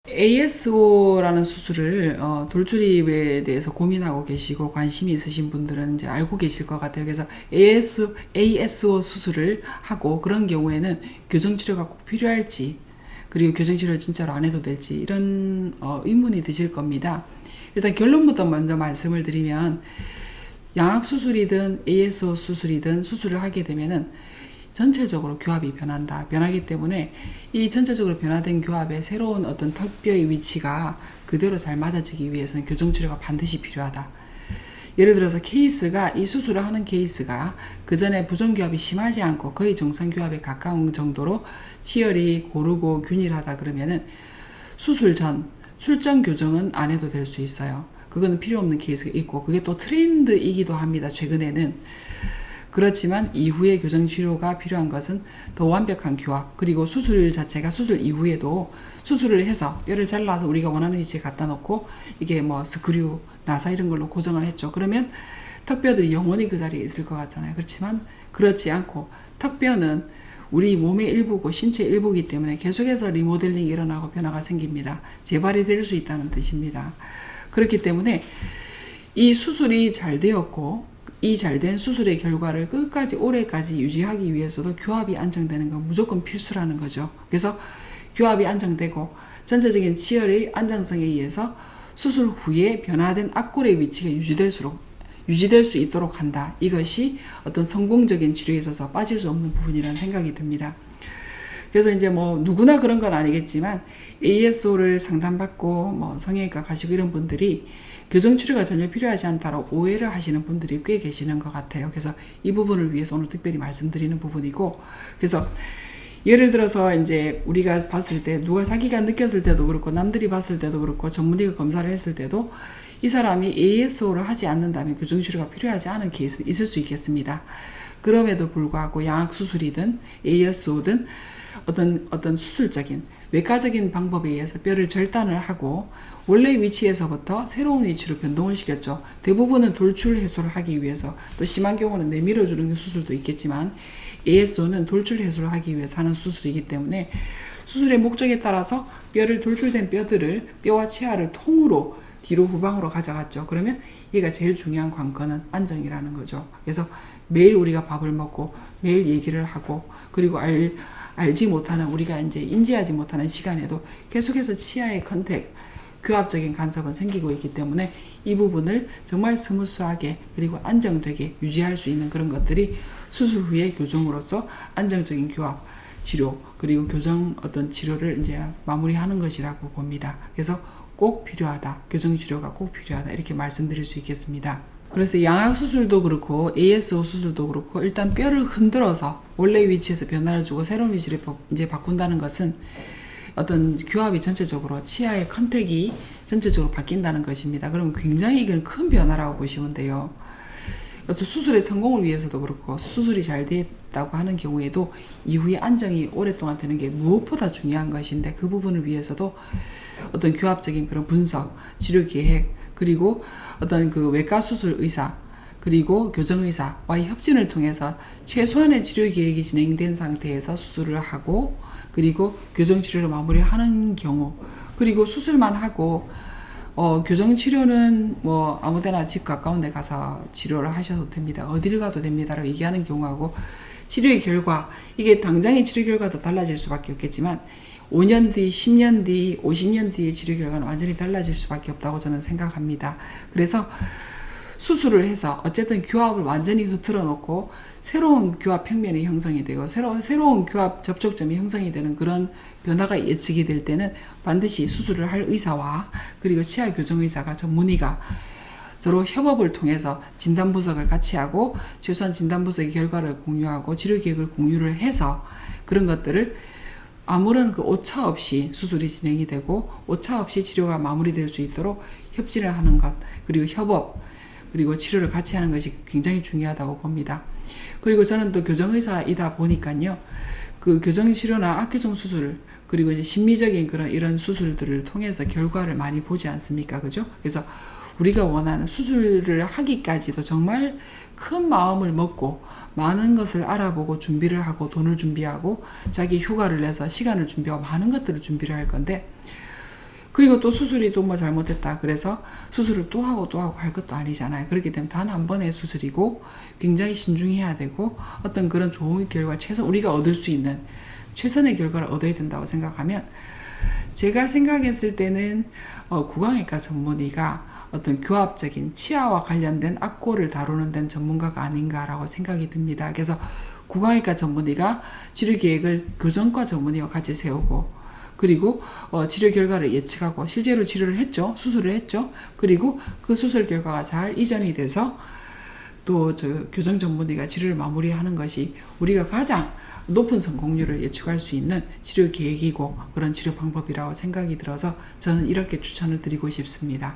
ASO라는 수술을 돌출입에 대해서 고민하고 계시고 관심이 있으신 분들은 이제 알고 계실 것 같아요. 그래서 ASO 수술을 하고 그런 경우에는 교정치료가 꼭 필요할지, 그리고 교정치료를 진짜로 안 해도 될지 이런 의문이 드실 겁니다. 일단 결론부터 먼저 말씀을 드리면, 양악수술이든 ASO 수술이든 수술을 하게 되면은 전체적으로 교합이 변하기 때문에 이 전체적으로 변화된 교합에 새로운 어떤 턱뼈의 위치가 그대로 잘 맞아지기 위해서는 교정치료가 반드시 필요하다. 예를 들어서 이 수술을 하는 케이스가 그 전에 부종교합이 심하지 않고 거의 정상교합에 가까운 정도로 치열이 고르고 균일하다 그러면은 수술 전 술전 교정은 안 해도 될 수 있어요. 그거는 필요 없는 케이스가 있고, 그게 또 트렌드이기도 합니다. 최근에는. 그렇지만 이후에 교정치료가 필요한 것은 더 완벽한 교합, 그리고 수술 자체가 수술 이후에도 수술을 해서 뼈를 잘라서 우리가 원하는 위치에 갖다 놓고 이게 뭐 스크류, 나사 이런 걸로 고정을 했죠. 그러면 턱뼈들이 영원히 그 자리에 있을 것 같잖아요. 그렇지만 그렇지 않고, 턱뼈는 우리 몸의 일부고 신체 일부이기 때문에 계속해서 리모델링이 일어나고 변화가 생깁니다. 재발이 될 수 있다는 뜻입니다. 그렇기 때문에 이 수술이 잘 되었고, 이 잘된 수술의 결과를 끝까지 오래까지 유지하기 위해서도 교합이 안정되는 건 무조건 필수라는 거죠. 그래서 교합이 안정되고 전체적인 치열의 안정성에 의해서 수술 후에 변화된 악골의 위치가 유지될 수 있도록 한다. 이것이 어떤 성공적인 치료에 있어서 빠질 수 없는 부분이라는 생각이 듭니다. 그래서 이제 뭐 누구나 그런 건 아니겠지만 ASO를 상담받고 뭐 성형외과 가시고 이런 분들이 교정치료가 전혀 필요하지 않다고 오해를 하시는 분들이 꽤 계시는 것 같아요. 그래서 이 부분을 위해서 오늘 특별히 말씀드리는 부분이고, 그래서 예를 들어서 이제 우리가 봤을 때, 누가 자기가 느꼈을 때도 그렇고 남들이 봤을 때도 그렇고 전문의가 검사를 했을 때도 이 사람이 ASO를 하지 않는다면 교정치료가 필요하지 않은 케이스는 있을 수 있겠습니다. 그럼에도 불구하고 양악수술이든 ASO든 어떤 수술적인 외과적인 방법에 의해서 뼈를 절단을 하고 원래 위치에서부터 새로운 위치로 변동을 시켰죠. 대부분은 돌출 해소를 하기 위해서, 또 심한 경우는 내밀어주는 수술도 있겠지만 ASO는 돌출 해소를 하기 위해서 하는 수술이기 때문에 수술의 목적에 따라서 돌출된 뼈들을, 뼈와 치아를 통으로 뒤로 후방으로 가져갔죠. 그러면 얘가 제일 중요한 관건은 안정이라는 거죠. 그래서 매일 우리가 밥을 먹고 매일 얘기를 하고, 그리고 알지 못하는, 우리가 이제 인지하지 못하는 시간에도 계속해서 치아의 컨택, 교합적인 간섭은 생기고 있기 때문에 이 부분을 정말 스무스하게 그리고 안정되게 유지할 수 있는 그런 것들이 수술 후의 교정으로서 안정적인 교합 치료, 그리고 교정 어떤 치료를 이제 마무리하는 것이라고 봅니다. 그래서 꼭 필요하다, 교정 치료가 꼭 필요하다, 이렇게 말씀드릴 수 있겠습니다. 그래서 양악 수술도 그렇고 ASO 수술도 그렇고, 일단 뼈를 흔들어서 원래 위치에서 변화를 주고 새로운 위치를 이제 바꾼다는 것은 어떤 교합이 전체적으로, 치아의 컨택이 전체적으로 바뀐다는 것입니다. 그러면 굉장히 이건 큰 변화라고 보시면 돼요. 어떤 수술의 성공을 위해서도 그렇고, 수술이 잘 됐다고 하는 경우에도 이후에 안정이 오랫동안 되는 게 무엇보다 중요한 것인데, 그 부분을 위해서도 어떤 교합적인 그런 분석, 치료 계획, 그리고 어떤 그 외과 수술 의사, 그리고 교정의사와의 협진을 통해서 최소한의 치료 계획이 진행된 상태에서 수술을 하고, 그리고 교정치료를 마무리하는 경우, 그리고 수술만 하고 교정치료는 뭐 아무데나 집 가까운 데 가서 치료를 하셔도 됩니다. 어디를 가도 됩니다라고 얘기하는 경우하고, 치료의 결과, 이게 당장의 치료 결과도 달라질 수밖에 없겠지만 5년 뒤, 10년 뒤, 50년 뒤의 치료 결과는 완전히 달라질 수밖에 없다고 저는 생각합니다. 그래서 수술을 해서 어쨌든 교합을 완전히 흐트러 놓고 새로운 교합 평면이 형성이 되고 새로운 교합 접촉점이 형성이 되는 그런 변화가 예측이 될 때는 반드시 수술을 할 의사와 그리고 치아 교정의사가, 전문의가 서로 협업을 통해서 진단 분석을 같이 하고, 최소한 진단 분석의 결과를 공유하고 치료 계획을 공유를 해서 그런 것들을 아무런 그 오차 없이 수술이 진행이 되고 오차 없이 치료가 마무리될 수 있도록 협진을 하는 것, 그리고 협업, 그리고 치료를 같이 하는 것이 굉장히 중요하다고 봅니다. 그리고 저는 또 교정의사이다 보니까요, 그 교정치료나 악교정 수술, 그리고 이제 심미적인 이런 수술들을 통해서 결과를 많이 보지 않습니까? 그죠? 그래서 우리가 원하는 수술을 하기까지도 정말 큰 마음을 먹고 많은 것을 알아보고 준비를 하고 돈을 준비하고 자기 휴가를 내서 시간을 준비하고 많은 것들을 준비를 할 건데, 그리고 또 수술이 또 뭐 잘못됐다 그래서 수술을 또 하고 할 것도 아니잖아요. 그렇기 때문에 단 한 번의 수술이고 굉장히 신중해야 되고 어떤 그런 좋은 결과 우리가 얻을 수 있는 최선의 결과를 얻어야 된다고 생각하면 제가 생각했을 때는 구강외과 전문의가 어떤 교합적인 치아와 관련된 악골을 다루는 데는 전문가가 아닌가라고 생각이 듭니다. 그래서 구강외과 전문의가 치료 계획을 교정과 전문의와 같이 세우고 그리고 치료 결과를 예측하고 실제로 치료를 했죠. 수술을 했죠. 그리고 그 수술 결과가 잘 이전이 돼서 또 교정 전문의가 치료를 마무리하는 것이 우리가 가장 높은 성공률을 예측할 수 있는 치료 계획이고 그런 치료 방법이라고 생각이 들어서 저는 이렇게 추천을 드리고 싶습니다.